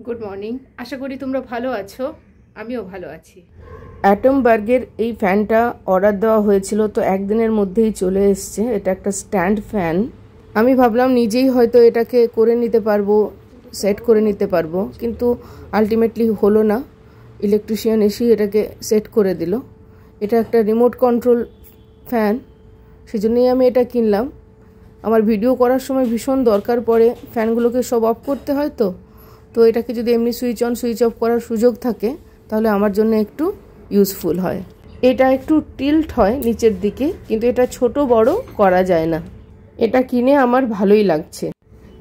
Good morning, আশা করি তোমরা ভালো আছো। আমিও ভালো আছি। অ্যাটমবার্গের এই ফ্যানটা অর্ডার দেওয়া হয়েছিল, তো একদিনের মধ্যেই চলে এসছে। এটা একটা স্ট্যান্ড ফ্যান। আমি ভাবলাম নিজেই হয়তো এটাকে করে নিতে পারবো, সেট করে নিতে পারবো, কিন্তু আলটিমেটলি হলো না। ইলেকট্রিশিয়ান এসেই এটাকে সেট করে দিল। এটা একটা রিমোট কন্ট্রোল ফ্যান, সেজন্যই আমি এটা কিনলাম। আমার ভিডিও করার সময় ভীষণ দরকার পড়ে, ফ্যানগুলোকে সব অফ করতে হয়। তো এটাকে যদি এমনি সুইচ অন সুইচ অফ করার সুযোগ থাকে তাহলে আমার জন্য একটু ইউজফুল হয়। এটা একটু টিল্ট হয় নিচের দিকে, কিন্তু এটা ছোট বড় করা যায় না। এটা কিনে আমার ভালোই লাগছে।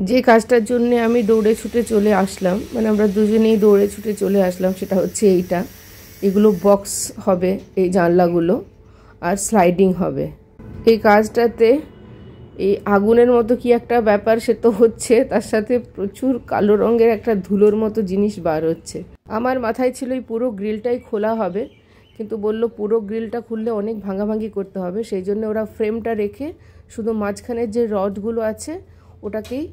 যে কাজটার জন্য আমি দৌড়ে ছুটে চলে আসলাম, মানে আমরা দুজনেই দৌড়ে ছুটে চলে আসলাম, সেটা হচ্ছে এইটা। এগুলো বক্স হবে, এই জানলাগুলো, আর স্লাইডিং হবে। এই কাজটাতে এই আগুনের মতো কি একটা ব্যাপার সে তো হচ্ছে, তার সাথে প্রচুর কালো রঙের একটা ধুলোর মতো জিনিস বার হচ্ছে। আমার মাথায় ছিল এই পুরো গ্রিলটাই খোলা হবে, কিন্তু বলল পুরো গ্রিলটা খুললে অনেক ভাঙাভাঙি করতে হবে, সেই জন্য ওরা ফ্রেমটা রেখে শুধু মাঝখানের যে রডগুলো আছে ওটাকেই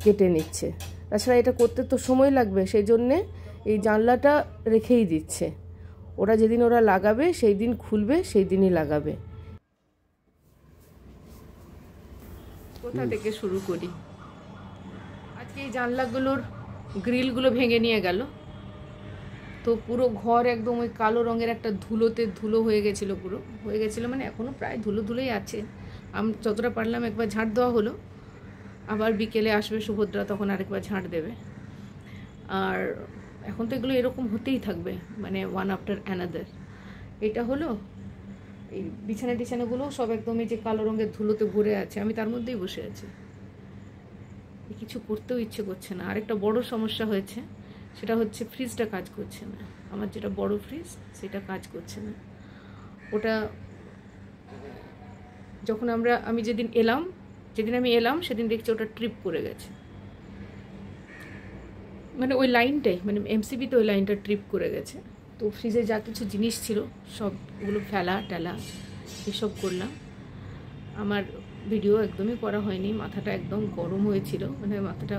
কেটে নিচ্ছে। তাছাড়া এটা করতে তো সময় লাগবে, সেই জন্যে এই জানলাটা রেখেই দিচ্ছে। ওরা যেদিন ওরা লাগাবে সেই দিন খুলবে, সেই দিনই লাগাবে। কোথা থেকে শুরু করি? আজকে এই জানলাগুলোর গ্রিলগুলো ভেঙে নিয়ে গেল, তো পুরো ঘর একদম ওই কালো রঙের একটা ধুলোতে ধুলো হয়ে গেছিলো। পুরো হয়ে গেছিলো মানে এখনও প্রায় ধুলো ধুলোই আছে। আমি যতটা পারলাম একবার ঝাঁট দেওয়া হলো, আবার বিকেলে আসবে সুভদ্রা, তখন আরেকবার ঝাঁট দেবে। আর এখন তো এগুলো এরকম হতেই থাকবে, মানে ওয়ান আফটার অ্যানাদার। এটা হলো এই বিছানা টিছানাগুলো সব একদমই যে কালো রঙের ধুলোতে ভরে আছে, আমি তার মধ্যেই বসে আছি, কিছু করতেও ইচ্ছে করছে না। আরেকটা বড় সমস্যা হয়েছে, সেটা হচ্ছে ফ্রিজটা কাজ করছে না। আমার যেটা বড় ফ্রিজ সেটা কাজ করছে না। ওটা যখন আমি যেদিন আমি এলাম সেদিন দেখছি ওটা ট্রিপ করে গেছে, মানে ওই লাইনটাই, মানে এমসিবিতে ওই লাইনটা ট্রিপ করে গেছে। তো ফ্রিজে যা কিছু জিনিস ছিল সবগুলো ফেলা টেলা এসব করলাম। আমার ভিডিও একদমই করা হয়নি, মাথাটা একদম গরম হয়েছিল, মানে মাথাটা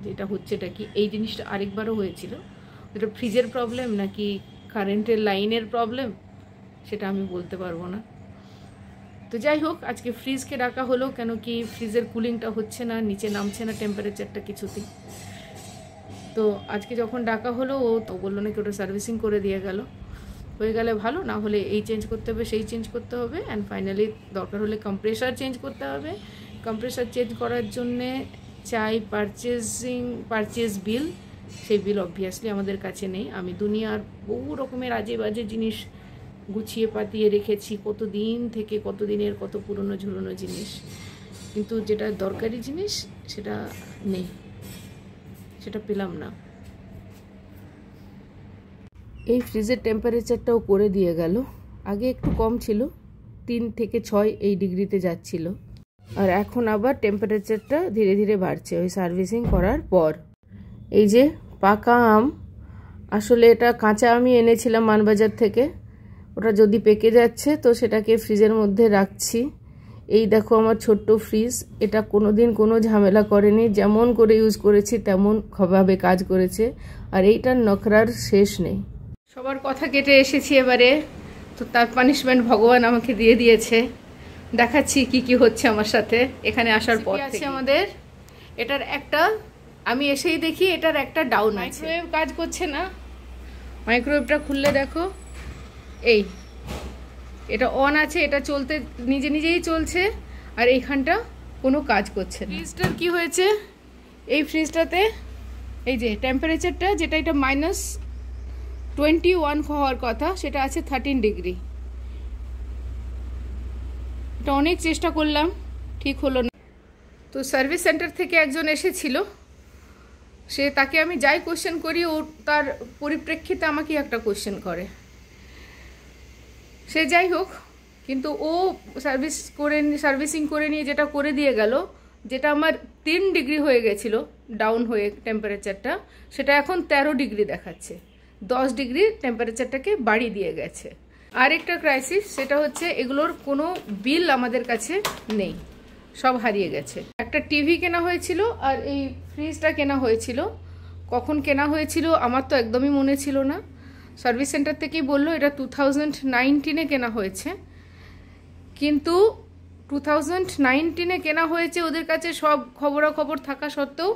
যেটা হচ্ছে এটা কি, এই জিনিসটা আরেকবারও হয়েছিল। এটা ফ্রিজের প্রবলেম নাকি কারেন্টের লাইনের প্রবলেম সেটা আমি বলতে পারবো না। তো যাই হোক, আজকে ফ্রিজকে ডাকা হলো, কেন কি ফ্রিজের কুলিংটা হচ্ছে না, নিচে নামছে না টেম্পারেচারটা কিছুতেই। তো আজকে যখন ডাকা হলো, ও তো বললো নাকি ওটা সার্ভিসিং করে দিয়ে গেল। হয়ে গেলে ভালো, না হলে এই চেঞ্জ করতে হবে, সেই চেঞ্জ করতে হবে, অ্যান্ড ফাইনালি দরকার হলে কম্প্রেসার চেঞ্জ করতে হবে। কম্প্রেসার চেঞ্জ করার জন্যে চাই পারচেজ বিল। সেই বিল অবভিয়াসলি আমাদের কাছে নেই। আমি দুনিয়ার বহু রকমের আজে বাজে জিনিস গুছিয়ে পাতিয়ে রেখেছি, কত দিন থেকে, কত দিনের কত পুরনো ঝুরনো জিনিস, কিন্তু যেটা দরকারি জিনিস সেটা নেই, সেটা পেলাম না। এই ফ্রিজের টেম্পারেচারটাও করে দিয়ে গেল। আগে একটু কম ছিল, 3 থেকে 6 এই ডিগ্রিতে যাচ্ছিল, আর এখন আবার টেম্পারেচারটা ধীরে ধীরে বাড়ছে ওই সার্ভিসিং করার পর। এই যে পাকা আম, আসলে এটা কাঁচা আমি এনেছিলাম মানবাজার থেকে। ওটা যদি পেকে যাচ্ছে তো সেটাকে ফ্রিজের মধ্যে রাখছি। এই দেখো আমার ছোট্ট ফ্রিজ, এটা কোনোদিন কোনো ঝামেলা করেনি, যেমন করে ইউজ করেছি তেমন ভাবে কাজ করেছে, আর এইটার নখরার শেষ নেই। সবার কথা কেটে এসেছি এবারে, তো তার পানিশমেন্ট ভগবান আমাকে দিয়ে দিয়েছে। দেখাচ্ছি কি কি হচ্ছে আমার সাথে এখানে আসার পর থেকে। আমাদের এটার একটা, আমি এসেই দেখি এটার একটা ডাউন আছে, মাইক্রোওয়েভ কাজ করছে না। মাইক্রোওয়েভটা খুললে দেখো, এটা অন আছে, এটা চলতে নিজে নিজেই চলছে, আর এইখানটা কোনো কাজ করছে না। ফ্রিজটার কি হয়েছে, এই ফ্রিজটাতে এই যে টেম্পারেচারটা, যেটা এটা -21 হওয়ার কথা, সেটা আছে 13 ডিগ্রি। এটা অনেক চেষ্টা করলাম, ঠিক হলো না। তো সার্ভিস সেন্টার থেকে একজন এসেছিল, তাকে আমি যাই কোশ্চেন করি ও তার পরিপ্রেক্ষিতে আমাকে একটা কোশ্চেন করে। সে যাই হোক, কিন্তু ও সার্ভিসিং করে নিয়ে যেটা করে দিয়ে গেল, যেটা আমার 3 ডিগ্রি হয়ে গেছিলো ডাউন হয়ে টেম্পারেচারটা, সেটা এখন 13 ডিগ্রি দেখাচ্ছে। 10 ডিগ্রি টেম্পারেচারটাকে বাড়িয়ে দিয়ে গেছে। আরেকটা ক্রাইসিস, সেটা হচ্ছে এগুলোর কোনো বিল আমাদের কাছে নেই, সব হারিয়ে গেছে। একটা টিভি কেনা হয়েছিল আর এই ফ্রিজটা কেনা হয়েছিল, কখন কেনা হয়েছিল আমার তো একদমই মনে ছিল না। সার্ভিস সেন্টার থেকেই বললো এটা 2019-এ কেনা হয়েছে, কিন্তু 2019-এ কেনা হয়েছে, ওদের কাছে সব খবরাখবর থাকা সত্ত্বেও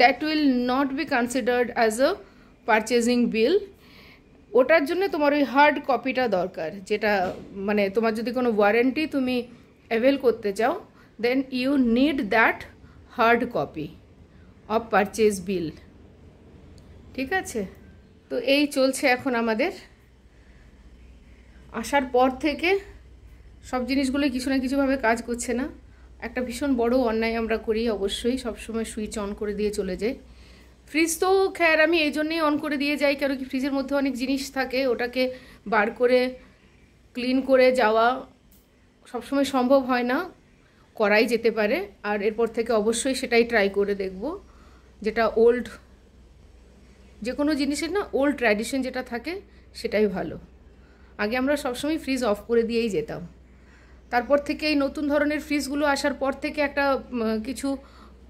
that will not be considered as a purchasing bill. ওটার জন্য তোমার ওই হার্ড কপিটা দরকার, যেটা মানে তোমার যদি কোনো ওয়ারেন্টি তুমি অ্যাভেল করতে চাও, then you need that hard copy of purchase bill. ঠিক আছে, তো এই চলছে এখন আমাদের। আসার পর থেকে সব জিনিসগুলো কিছু না কিছুভাবে কাজ করছে না। একটা ভীষণ বড় অন্যায় আমরা করি, অবশ্যই সবসময় সুইচ অন করে দিয়ে চলে যাই। ফ্রিজ তো খ্যার আমি এই জন্যেই অন করে দিয়ে যাই, কারণ কি ফ্রিজের মধ্যে অনেক জিনিস থাকে, ওটাকে বার করে ক্লিন করে যাওয়া সবসময় সম্ভব হয় না, করাই যেতে পারে। আর এরপর থেকে অবশ্যই সেটাই ট্রাই করে দেখব, যেটা ওল্ড, যে কোনো জিনিসের না ওল্ড ট্র্যাডিশন যেটা থাকে সেটাই ভালো। আগে আমরা সবসময় ফ্রিজ অফ করে দিয়েই যেতাম। তারপর থেকে এই নতুন ধরনের ফ্রিজগুলো আসার পর থেকে একটা কিছু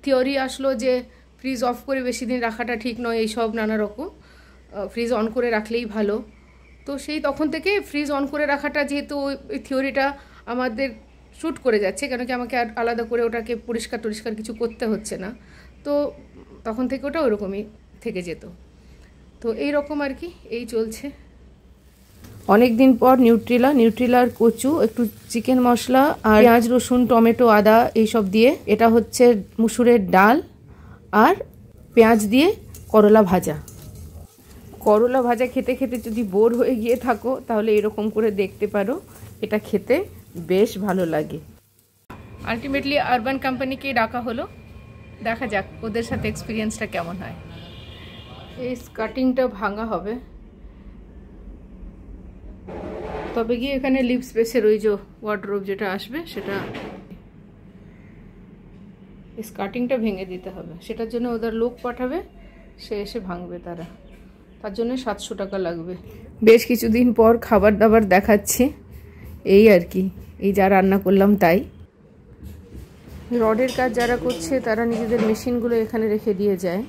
থিওরি আসলো যে ফ্রিজ অফ করে বেশি দিন রাখাটা ঠিক নয়, এইসব নানা রকম, ফ্রিজ অন করে রাখলেই ভালো। তো সেই তখন থেকে ফ্রিজ অন করে রাখাটা, যেহেতু ওই থিওরিটা আমাদের শ্যুট করে যাচ্ছে, কেন কি আমাকে আর আলাদা করে ওটাকে পরিষ্কার কিছু করতে হচ্ছে না, তো তখন থেকে ওটা ওরকমই থেকে যেত। তো এই রকম আর কি, এই চলছে। অনেক দিন পর নিউট্রিলার কচু, একটু চিকেন মশলা আর পেঁয়াজ রসুন টমেটো আদা এইসব দিয়ে, এটা হচ্ছে মুসুরের ডাল আর পেঁয়াজ দিয়ে করলা ভাজা। করলা ভাজা খেতে খেতে যদি বোর হয়ে গিয়ে থাকো তাহলে এরকম করে দেখতে পারো, এটা খেতে বেশ ভালো লাগে। আলটিমেটলি আরবান কোম্পানিকে ডাকা হলো, দেখা যাক ওদের সাথে এক্সপিরিয়েন্সটা কেমন হয়। এই স্কার্টিংটা ভাঙা হবে, তবে গিয়ে এখানে লিপ স্পেসের ওই যে ওয়ার্ডরোব যেটা আসবে সেটা, স্কার্টিংটা ভেঙে দিতে হবে, সেটার জন্য ওদের লোক পাঠাবে, সে এসে ভাঙবে, তার জন্য 700 টাকা লাগবে। বেশ কিছুদিন পর খাবার দাবার দেখাচ্ছি, এই আর কি, এই যা রান্না করলাম তাই। রডের কাজ যারা করছে তারা নিজেদের মেশিনগুলো এখানে রেখে দিয়ে যায়।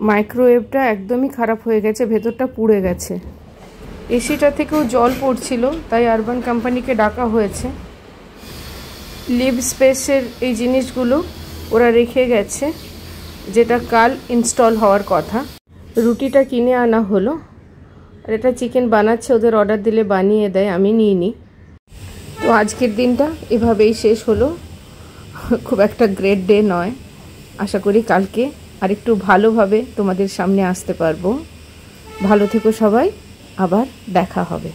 মাইক্রোওয়েভটা একদমই খারাপ হয়ে গেছে, ভেতরটা পুড়ে গেছে। এসিটা থেকেও জল পড়ছিল, তাই আরবান কোম্পানিকে ডাকা হয়েছে। লিভ স্পেসের এই জিনিসগুলো ওরা রেখে গেছে, যেটা কাল ইনস্টল হওয়ার কথা। রুটিটা কিনে আনা হলো, আর এটা চিকেন বানাচ্ছে, ওদের অর্ডার দিলে বানিয়ে দেয়, আমি নিইনি। তো আজকের দিনটা এভাবেই শেষ হলো, খুব একটা গ্রেট ডে নয়। আশা করি কালকে আরেকটু ভালোভাবে তোমাদের সামনে আসতে পারবো। ভালো থেকো সবাই, আবার দেখা হবে।